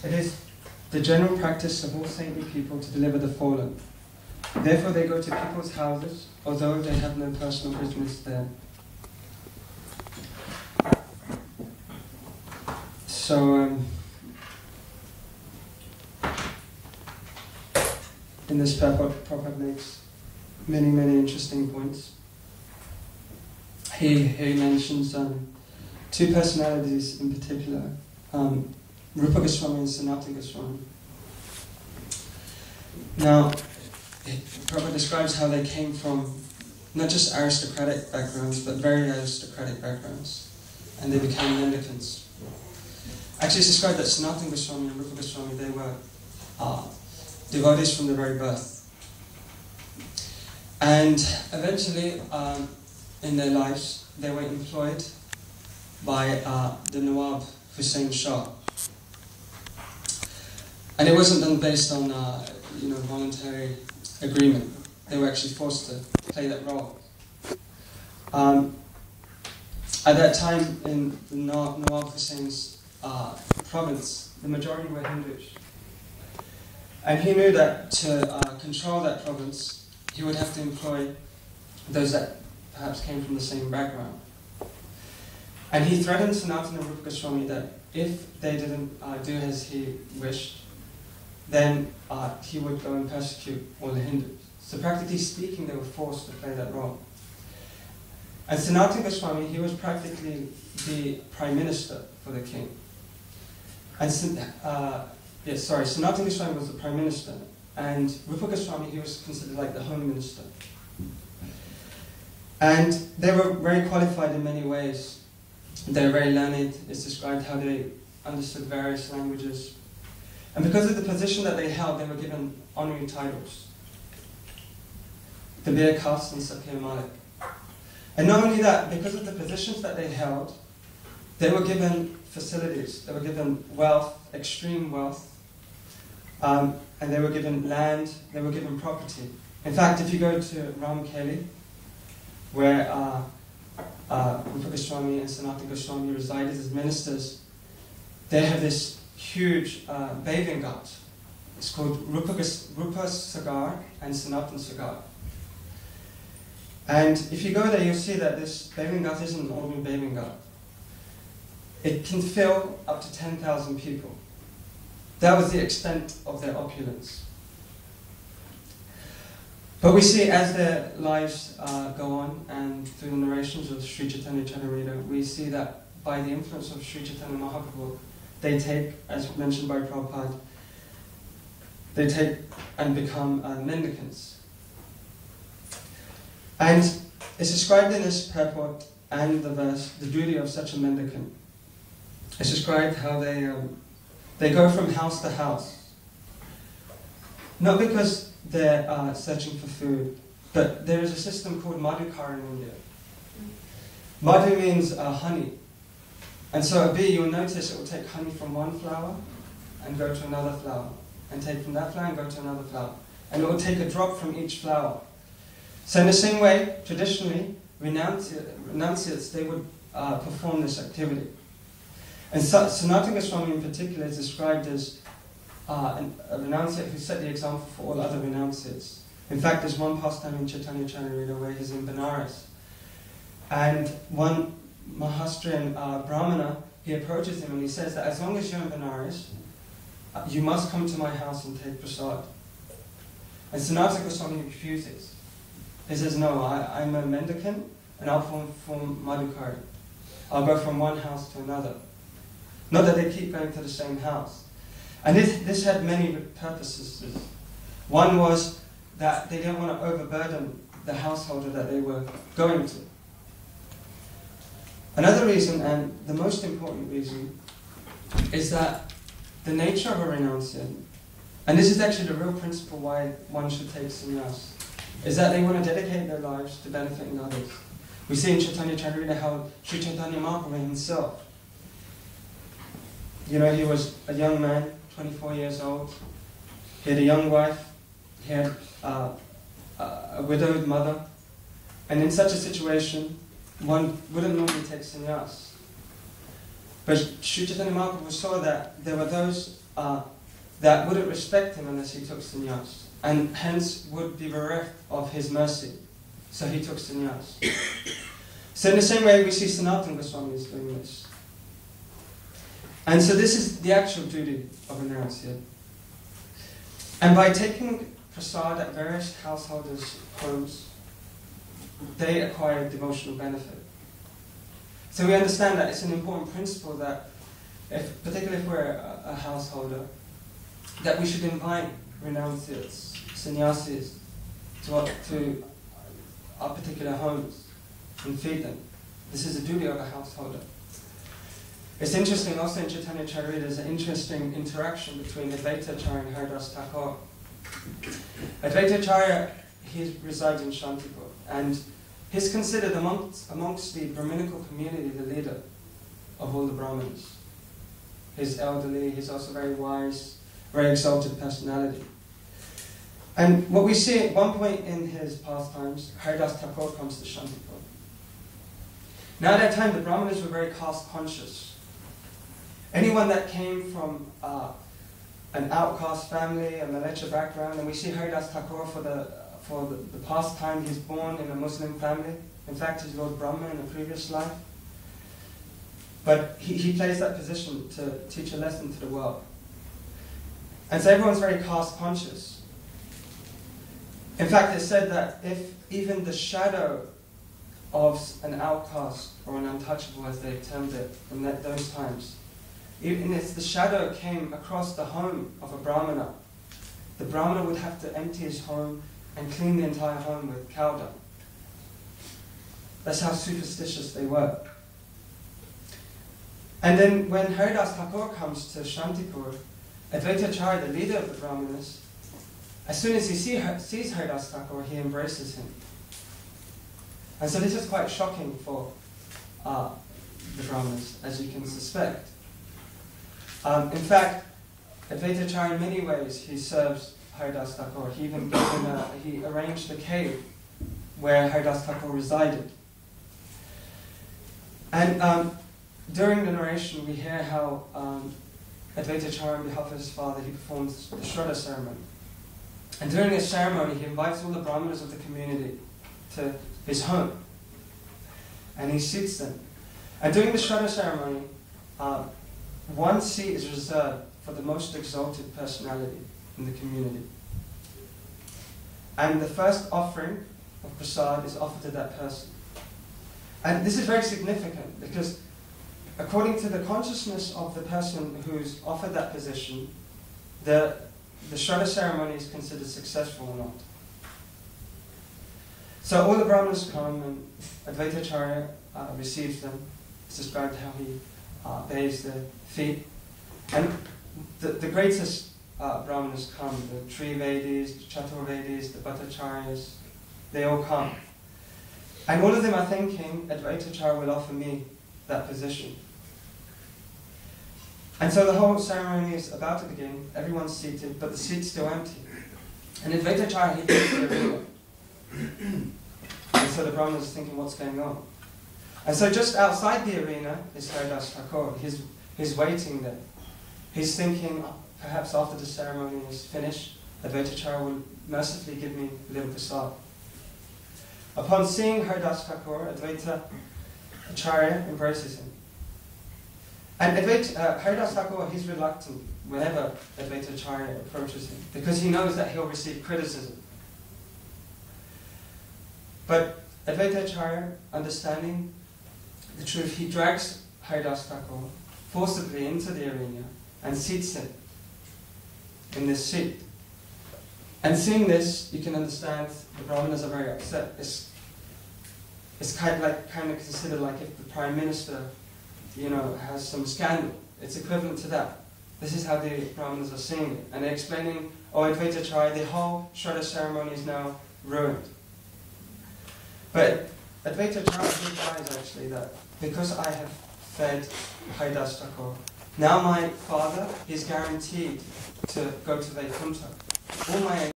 It is the general practice of all saintly people to deliver the fallen. Therefore they go to people's houses, although they have no personal business there. So, in this Prabhupada makes many, many interesting points. He mentions two personalities in particular, Rupa Goswami and Sanatana Goswami. Now, Prabhupada describes how they came from not just aristocratic backgrounds, but very aristocratic backgrounds, and they became mendicants. Actually, it's described that Sanatana Goswami and Rupa Goswami, they were devotees from their very birth. And eventually, in their lives, they were employed by the Nawab Hussain Shah. And it wasn't done based on voluntary agreement. They were actually forced to play that role. At that time, in the Nawab Hussein's province, the majority were Hindus. And he knew that to control that province, he would have to employ those that perhaps came from the same background. And he threatened Sanatana and Rupa Goswami that if they didn't do as he wished, then he would go and persecute all the Hindus. So practically speaking, they were forced to play that role. And Sanatana Goswami, he was practically the prime minister for the king. And Sanatana Goswami was the prime minister, and Rupa Goswami, he was considered like the home minister. And they were very qualified in many ways. They were very learned. It's described how they understood various languages. And because of the position that they held, they were given honorary titles. Kabir Khas and Sakir Malik. And not only that, because of the positions that they held, they were given facilities. They were given wealth, extreme wealth. And they were given land, they were given property. In fact, if you go to Ramkeli, where Rupa Goswami and Sanatana Goswami resided as ministers, they have this huge bathing ghat. It's called Rupa Sagar and Sanatana Sagar. And if you go there, you'll see that this bathing ghat isn't an ordinary bathing ghat. It can fill up to 10,000 people. That was the extent of their opulence. But we see as their lives go on, and through the narrations of Sri Chaitanya Charitamrita, we see that by the influence of Sri Chaitanya Mahaprabhu, they take, as mentioned by Prabhupada, they take and become mendicants. And it's described in this purport and the verse, the duty of such a mendicant. It's described how they go from house to house. Not because they're searching for food, but there is a system called Madhukar in India. Madhu means honey. And so a bee, you'll notice it will take honey from one flower and go to another flower, and take from that flower and go to another flower. And it will take a drop from each flower. So in the same way, traditionally, renunciates, they would perform this activity. And Sanatana Goswami in particular is described as a renunciate who set the example for all other renunciates. In fact, there's one pastime in Chaitanya Charitamrita where he's in Benares. And one Mahastrian Brahmana, he approaches him and he says that as long as you're in Benares, you must come to my house and take prasad. And Sanatana Goswami refuses. He says, no, I'm a mendicant and I'll perform Madhukari. I'll go from one house to another. Not that they keep going to the same house. And this had many purposes. One was that they didn't want to overburden the householder that they were going to. Another reason, and the most important reason, is that the nature of a renunciant, and this is actually the real principle why one should take sannyas, is that they want to dedicate their lives to benefiting others. We see in Chaitanya Charitamrita how Sri Chaitanya Mahaprabhu himself, he was a young man, 24 years old. He had a young wife. He had a widowed mother. And in such a situation, one wouldn't normally take sannyas. But Sri Chaitanya Mahaprabhu saw that there were those that wouldn't respect him unless he took sannyas, and hence would be bereft of his mercy. So he took sannyas. So in the same way we see Sanatana Goswami is doing this. And so this is the actual duty of a renunciate. And by taking prasad at various householders' homes, they acquire devotional benefit. So we understand that it's an important principle that, particularly if we're a householder, that we should invite renunciates, sannyasis, to our particular homes and feed them. This is the duty of a householder. It's interesting, also in Chaitanya Charita, there's an interesting interaction between Advaita Acharya and Haridas Thakur. Advaita Acharya, he resides in Shantipur, and he's considered amongst the Brahminical community the leader of all the Brahmins. He's elderly, he's also very wise, very exalted personality. And what we see at one point in his pastimes, Haridas Thakur comes to Shantipur. Now at that time the Brahmanas were very caste conscious. Anyone that came from an outcast family, a militia background, and we see Haridas Thakur for the pastime, he's born in a Muslim family. In fact, he's Lord Brahma in a previous life. But he plays that position to teach a lesson to the world. And so everyone's very caste conscious. In fact, it's said that if even the shadow of an outcast, or an untouchable as they termed it in those times, even if the shadow came across the home of a Brahmana, the Brahmana would have to empty his home and clean the entire home with cow dung. That's how superstitious they were. And then when Haridas Thakur comes to Shantipur, Advaita Acharya, the leader of the Brahmanas, as soon as he sees Haridas Thakur, he embraces him. And so this is quite shocking for the Brahmanas, as you can suspect. In fact, Advaita Acharya in many ways, he serves Haridas Thakur. He even he arranged the cave where Haridas Thakur resided. And during the narration, we hear how Advaita Acharya, on behalf of his father, he performs the Shraddha ceremony. And during this ceremony, he invites all the Brahmanas of the community to his home. And he seats them. And during the Shraddha ceremony, one seat is reserved for the most exalted personality in the community. And the first offering of prasad is offered to that person. And this is very significant because according to the consciousness of the person who's offered that position, the Shraddha ceremony is considered successful or not. So all the Brahmanas come and Advaita Acharya receives them. It's described how he bathes their feet. And the greatest Brahmanas come, the Trivedis, the Chaturvedis, the Bhattacharyas, they all come. And all of them are thinking, Advaita Acharya will offer me that position. And so the whole ceremony is about to begin, everyone's seated, but the seat's still empty. And Advaita Acharya, he goes to the arena. And so the Brahmanas are thinking, what's going on? And so just outside the arena is Haridas Thakur. He's waiting there. He's thinking, perhaps after the ceremony is finished, Advaita Acharya will mercifully give me a little prasad. Upon seeing Haridas Thakur, Advaita Acharya embraces him. And Haridas Thakur, he's reluctant whenever Advaita Acharya approaches him, because he knows that he'll receive criticism. But Advaita Acharya, understanding the truth, he drags Haridas Thakur forcibly into the arena and seats him in this seat. And seeing this, you can understand the Brahmanas are very upset. It's kind of considered like if the Prime Minister, has some scandal. It's equivalent to that. This is how the Brahmanas are seeing it. And they're explaining, Advaita Acharya, the whole Shraddha ceremony is now ruined. But Advaita Acharya realizes actually that because I have fed Haridas Thakur, now my father is guaranteed to go to Vaikuntha. All my